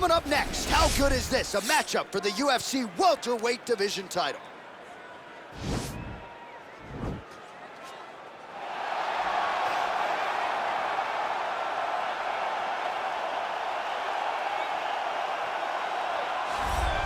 Coming up next, how good is this? A matchup for the UFC welterweight division title.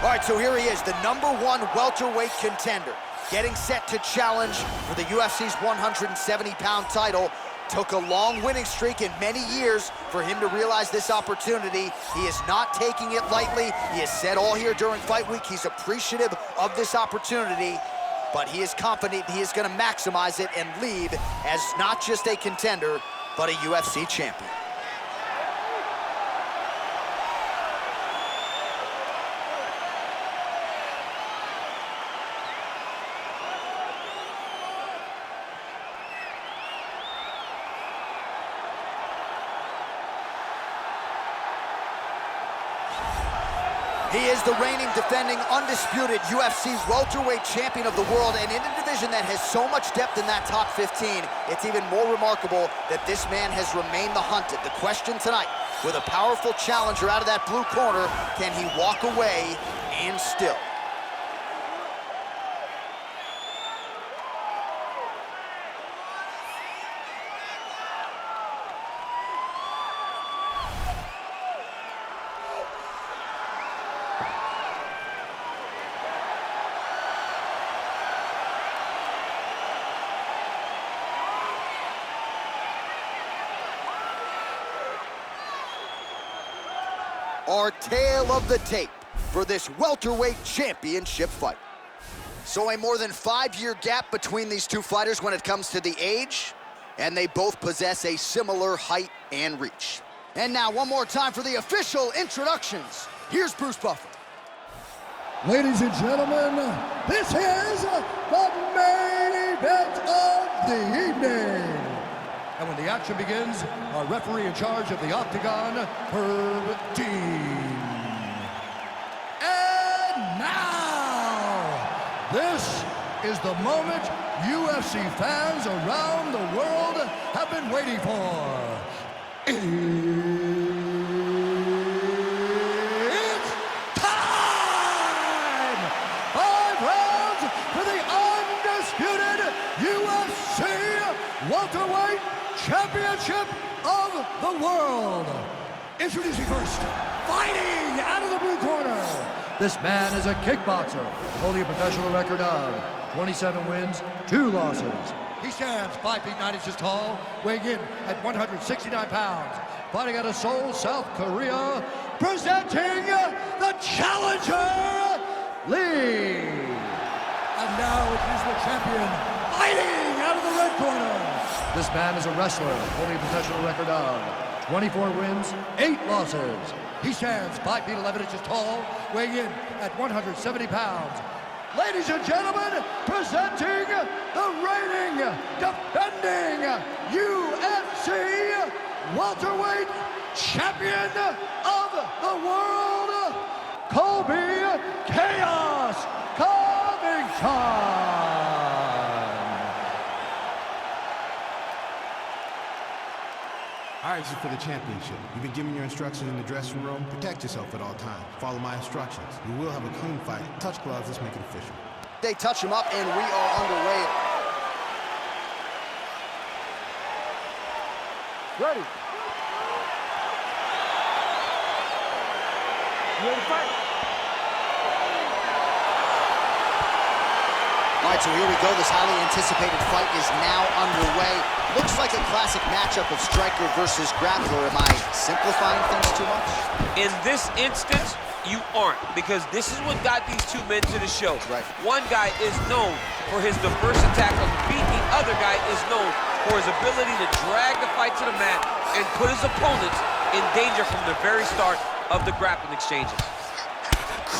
All right, so here he is, the #1 welterweight contender, getting set to challenge for the UFC's 170-pound title. Took a long winning streak in many years for him to realize this opportunity. He is not taking it lightly. He has said all here during fight week he's appreciative of this opportunity, but he is confident he is going to maximize it and leave as not just a contender, but a UFC champion. He is the reigning, defending, undisputed UFC welterweight champion of the world, and in a division that has so much depth in that top 15, it's even more remarkable that this man has remained the hunted. The question tonight, with a powerful challenger out of that blue corner, can he walk away and still? Our tale of the tape for this welterweight championship fight. So a more than 5-year gap between these two fighters when it comes to the age, and they both possess a similar height and reach. And now one more time for the official introductions. Here's Bruce Buffer. Ladies and gentlemen, this is the main event of the evening. And when the action begins, our referee in charge of the Octagon, Herb Dean. And now, this is the moment UFC fans around the world have been waiting for. It's time! 5 rounds for the undisputed UFC welterweight championship of the world. Introducing first, fighting out of the blue corner. This man is a kickboxer, holding a professional record of 27 wins, 2 losses. He stands 5 feet 9 inches tall, weighing in at 169 pounds. Fighting out of Seoul, South Korea, presenting the challenger, Lee. And now it is the champion, fighting out of the red corner. This man is a wrestler, holding a professional record of 24 wins, 8 losses. He stands 5 feet 11 inches tall, weighing in at 170 pounds. Ladies and gentlemen, presenting the reigning, defending UFC welterweight champion of the world, Colby Chaos Covington. All right, this is for the championship. You've been given your instructions in the dressing room. Protect yourself at all times. Follow my instructions. You will have a clean fight. Touch gloves, let's make it official. They touch him up, and we are underway. Ready. You ready to fight? All right, so here we go. This highly anticipated fight is now underway. Looks like a classic matchup of striker versus grappler. Am I simplifying things too much? In this instance, you aren't, because this is what got these two men to the show. Right. One guy is known for his diverse attack on the feet. The other guy is known for his ability to drag the fight to the mat and put his opponents in danger from the very start of the grappling exchanges.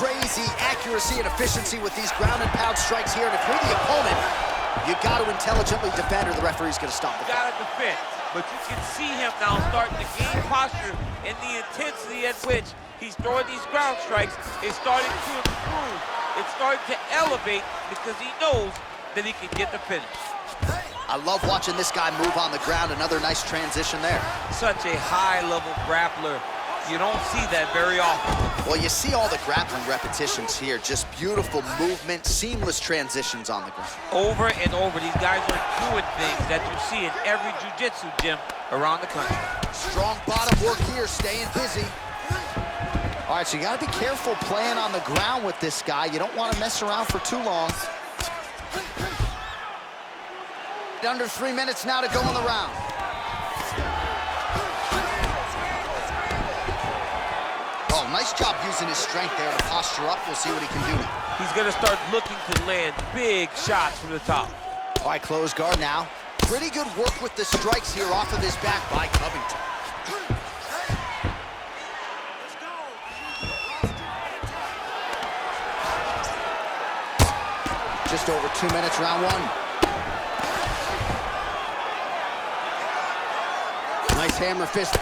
Crazy accuracy and efficiency with these ground and pound strikes here, and if you're the opponent, you got to intelligently defend or the referee's going to stop the You fight. got to defend, but you can see him now starting to gain posture, and the intensity at which he's throwing these ground strikes is starting to improve. It's starting to elevate because he knows that he can get the finish. I love watching this guy move on the ground. Another nice transition there. Such a high-level grappler, You don't see that very often. Well, you see all the grappling repetitions here. Just beautiful movement, seamless transitions on the ground. Over and over, these guys are doing things that you see in every jiu-jitsu gym around the country. Strong bottom work here, staying busy. All right, so you gotta be careful playing on the ground with this guy. You don't want to mess around for too long. Under 3 minutes now to go in the round. Oh, nice job using his strength there to posture up. We'll see what he can do now. He's gonna start looking to land big shots from the top. All right, close guard now. Pretty good work with the strikes here off of his back by Covington. Just over 2 minutes, round one. Nice hammer fist.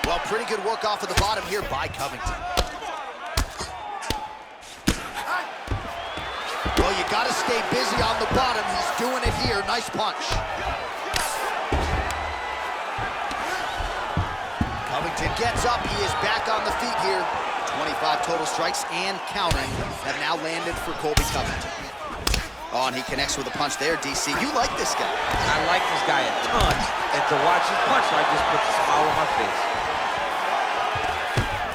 Well, pretty good work off of the bottom here by Covington. Well, you gotta stay busy on the bottom. He's doing it here. Nice punch. Covington gets up. He is back on the feet here. 25 total strikes and counting have now landed for Colby Covington. Oh, and he connects with a punch there, DC. You like this guy. I like this guy a ton. And to watch his punch, I just put a smile on my face.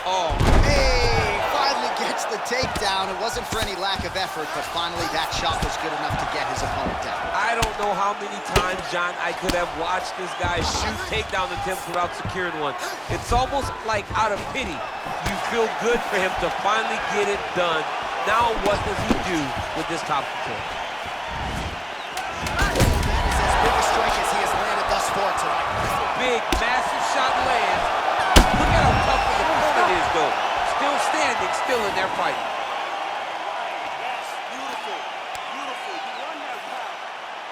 Oh. Hey, finally gets the takedown. It wasn't for any lack of effort, but finally that shot was good enough to get his opponent down. I don't know how many times, John, I could have watched this guy shoot takedown attempts without securing one. It's almost like out of pity. You feel good for him to finally get it done. Now what does he do with this top control? That is as big a strike as he has landed thus far tonight. Big, massive shot lands. Look at how tough his opponent is, though. Still standing, still in there fighting. Yes, beautiful, beautiful. You won that round.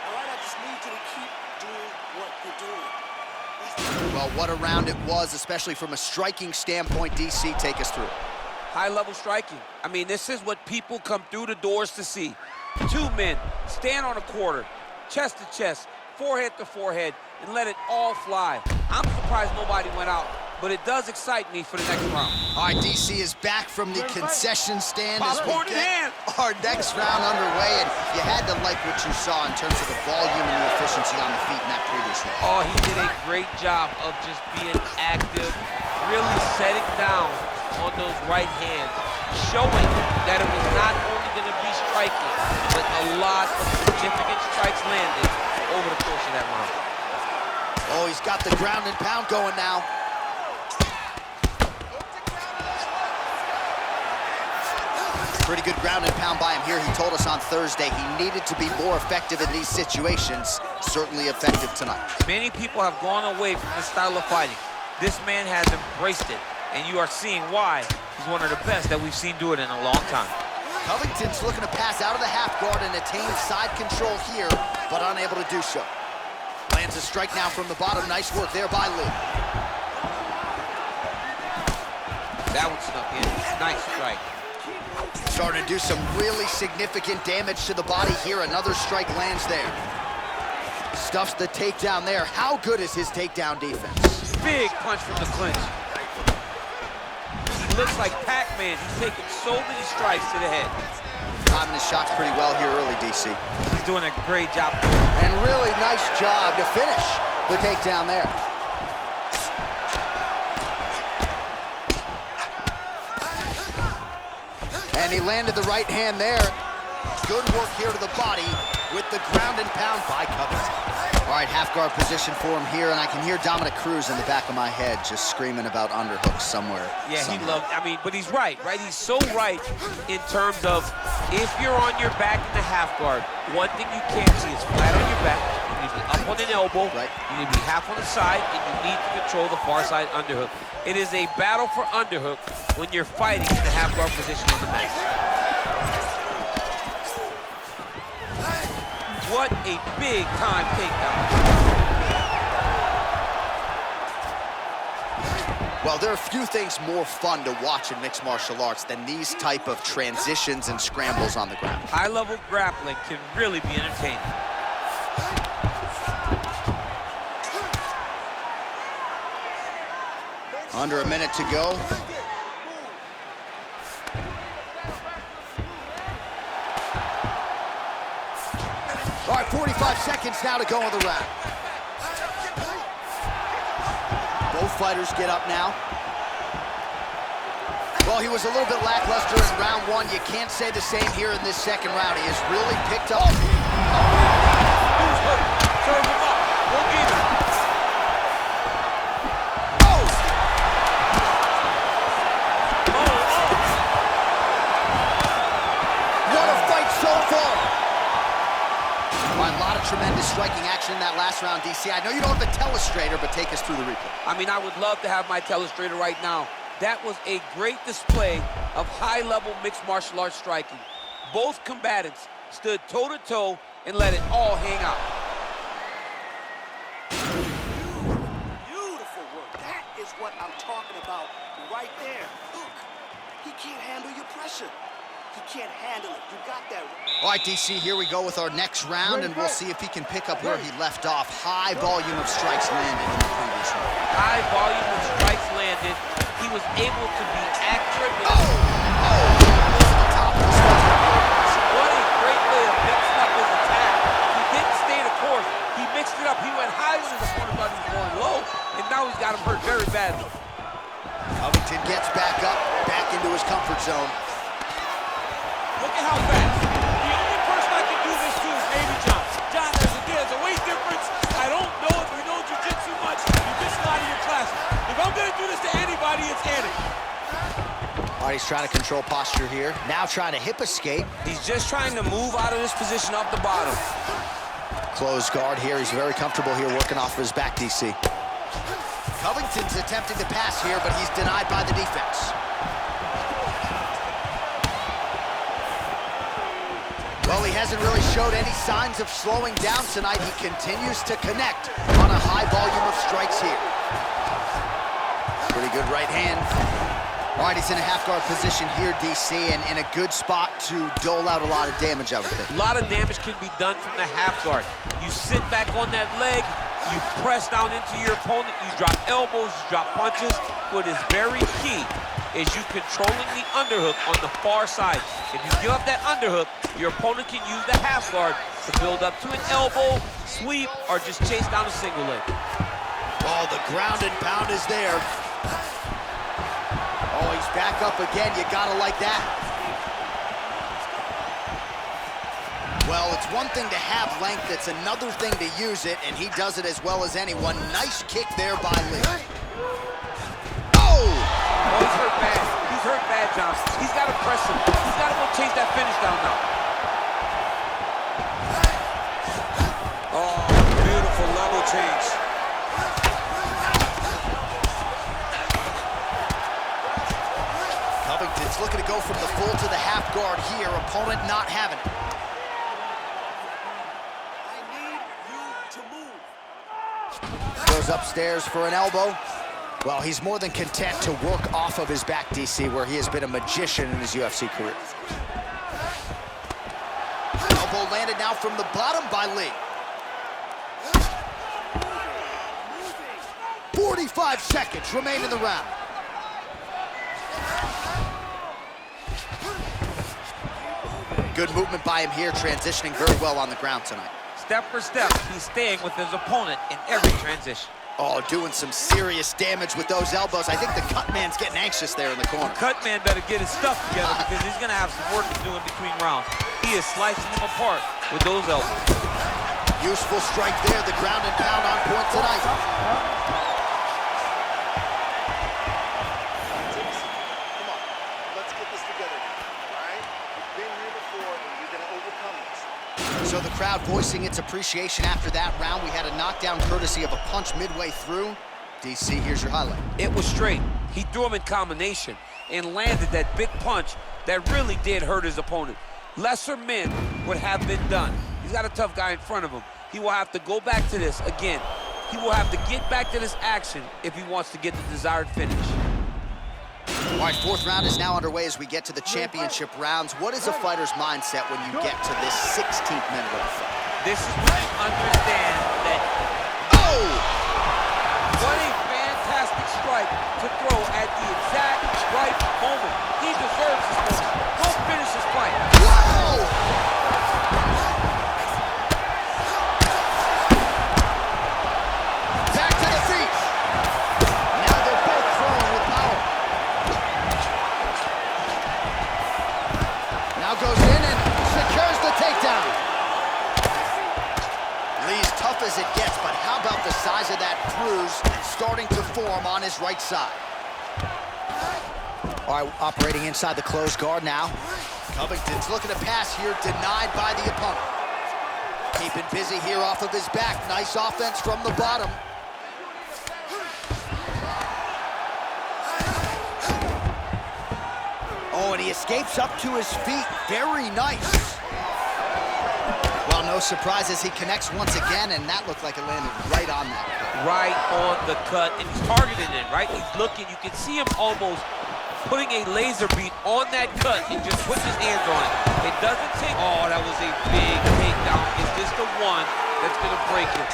All right, I just need you to keep doing what you're doing. Well, what a round it was, especially from a striking standpoint. DC, take us through it. High-level striking. I mean, this is what people come through the doors to see. Two men stand on a quarter, chest to chest, forehead to forehead, and let it all fly. I'm surprised nobody went out, but it does excite me for the next round. All right, DC is back from the concession stand as we Popcorn in get hand. our next round underway, and you had to like what you saw in terms of the volume and the efficiency on the feet in that previous round. Oh, he did a great job of just being active, really setting down on those right hands, showing that it was not only going to be striking, but a lot of significant strikes landed over the course of that round. Oh, he's got the ground and pound going now. Pretty good ground and pound by him here. He told us on Thursday he needed to be more effective in these situations. Certainly effective tonight. Many people have gone away from this style of fighting. This man has embraced it, and you are seeing why he's one of the best that we've seen do it in a long time. Covington's looking to pass out of the half guard and attain side control here, but unable to do so. Lands a strike now from the bottom. Nice work there by Lee. That one snuck in. Nice strike. Starting to do some really significant damage to the body here. Another strike lands there. Stuffs the takedown there. How good is his takedown defense? Big punch from the clinch. He looks like Pac-Man. He's taking so many strikes to the head. Timing his shots pretty well here early, DC. He's doing a great job. And really nice job to finish the takedown there. And he landed the right hand there. Good work here to the body with the ground and pound by Covington. All right, half guard position for him here, and I can hear Dominic Cruz in the back of my head just screaming about underhooks somewhere. Yeah, he loved, I mean, but he's right? He's so right in terms of if you're on your back in the half guard, one thing you can't see is flat on your back. You need to be up on an elbow. Right. You need to be half on the side, and you need to control the far side underhook. It is a battle for underhook when you're fighting in the half guard position on the mat. What a big time takedown. Well, there are few things more fun to watch in mixed martial arts than these type of transitions and scrambles on the ground. High-level grappling can really be entertaining. Under a minute to go. All right, 45 seconds now to go in the round. Both fighters get up now. Well, he was a little bit lackluster in round one. You can't say the same here in this second round. He has really picked up. Who's hurt? Serve him up. Go get him. What a fight so far. A lot of tremendous striking action in that last round, DC. I know you don't have a telestrator, but take us through the replay. I mean, I would love to have my telestrator right now. That was a great display of high-level mixed martial arts striking. Both combatants stood toe-to-toe and let it all hang out. Beautiful work. That is what I'm talking about right there. Look, he can't handle your pressure. He can't handle it. You got that. All right, DC, here we go with our next round, and we'll see if he can pick up where he left off. High volume of strikes landed in the previous round. High volume of strikes landed. He was able to be accurate. What a great way of mixing up his attack. He didn't stay the course. He mixed it up. He went high when his opponent thought he was going low, and now he's got him hurt very badly. Covington gets back up, back into his comfort zone. Look at how fast. The only person I can do this to is maybe John. John, there's a weight difference. I don't know if you know jiu-jitsu much. You're missing out of your classes. If I'm going to do this to anybody, it's Andy. All right, he's trying to control posture here. Now trying to hip escape. He's just trying to move out of this position off the bottom. Closed guard here. He's very comfortable here working off of his back, DC. Covington's attempting to pass here, but he's denied by the defense. Well, he hasn't really showed any signs of slowing down tonight. He continues to connect on a high volume of strikes here. Pretty good right hand. All right, he's in a half-guard position here, DC, and in a good spot to dole out a lot of damage, I would think. A lot of damage can be done from the half guard. You sit back on that leg, you press down into your opponent, you drop elbows, you drop punches. What is very key is you controlling the underhook on the far side. If you give up that underhook, your opponent can use the half guard to build up to an elbow, sweep, or just chase down a single leg. Oh, the ground and pound is there. Oh, he's back up again. You gotta like that. Well, it's one thing to have length. It's another thing to use it, and he does it as well as anyone. Nice kick there by Lee. Oh, he's hurt bad. He's hurt bad, Johnson. He's got to press him. He's got to go chase that finish down now. Oh, beautiful level change. Covington's looking to go from the full to the half guard here. Opponent not having it. I need you to move. Goes upstairs for an elbow. Well, he's more than content to work off of his back, DC, where he has been a magician in his UFC career. Elbow landed now from the bottom by Lee. 45 seconds remain in the round. Good movement by him here, transitioning very well on the ground tonight. Step for step, he's staying with his opponent in every transition. Oh, doing some serious damage with those elbows. I think the cut man's getting anxious there in the corner. Cut man better get his stuff together because he's going to have some work to do in between rounds. He is slicing them apart with those elbows. Useful strike there, the ground and pound on point tonight. Come on, let's get this together, all right? You've been here before, and you're gonna overcome this. So the crowd voicing its appreciation after that round. We had a knockdown courtesy of a punch midway through. DC, here's your highlight. It was straight. He threw him in combination and landed that big punch that really did hurt his opponent. Lesser men would have been done. He's got a tough guy in front of him. He will have to go back to this again. he will have to get back to this action if he wants to get the desired finish. All right, fourth round is now underway as we get to the championship rounds. What is a fighter's mindset when you get to this 16th minute of the fight? This is when you understand that, Oh! what a fantastic strike to throw at the exact right moment. He deserves this moment. Go finish this fight. Whoa! Back to the feet. Now they're both throwing with power. Now goes in and secures the takedown. Lee's tough as it gets, but how about the size of that bruise starting to form on his right side? All right, operating inside the closed guard now. Covington's looking to pass here, denied by the opponent. Keeping busy here off of his back. Nice offense from the bottom. Oh, and he escapes up to his feet. Very nice. Well, no surprise as he connects once again, and that looked like it landed right on that cut. Right on the cut, and he's targeting it, right? He's looking. You can see him almost putting a laser beam on that cut and just putting his hands on it. It doesn't take... Oh, that was a big takedown. Is this the one that's going to break it?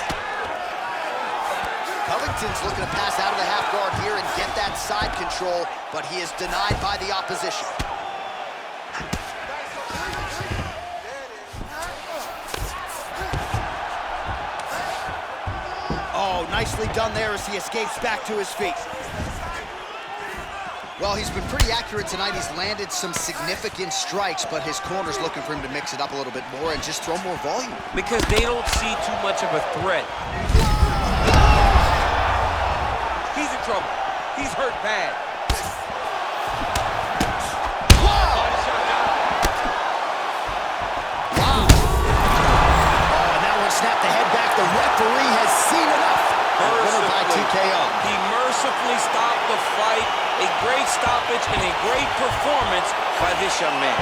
Covington's looking to pass out of the half guard here and get that side control, but he is denied by the opposition. Oh, nicely done there as he escapes back to his feet. Well, he's been pretty accurate tonight. He's landed some significant strikes, but his corner's looking for him to mix it up a little bit more and just throw more volume. Because they don't see too much of a threat. He's in trouble. He's hurt bad. Wow! Oh, and that one snapped the head back. The referee has seen enough. Winner by TKO. He mercifully stopped the fight. A great stoppage and a great performance by this young man.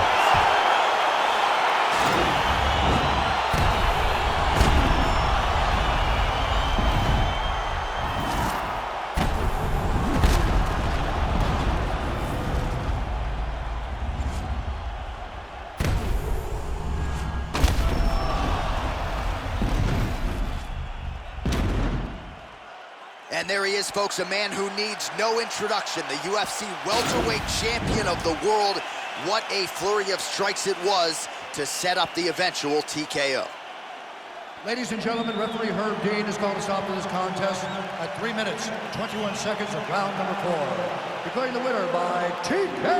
And there he is, folks, a man who needs no introduction, the UFC welterweight champion of the world. What a flurry of strikes it was to set up the eventual TKO. Ladies and gentlemen, referee Herb Dean has called a stop to this contest at 3 minutes, 21 seconds of round number 4. Declaring the winner by TKO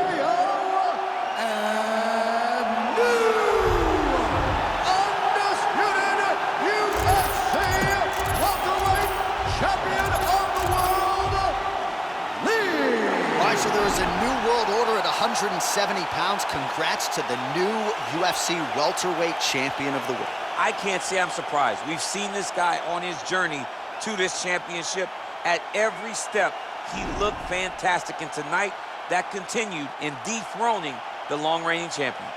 and new undisputed UFC welterweight champion of the world, Lee. All right, so there is a new world order at 170 pounds. Congrats to the new UFC welterweight champion of the world. I can't say I'm surprised. We've seen this guy on his journey to this championship. At every step, he looked fantastic. And tonight, that continued in dethroning the long-reigning champion.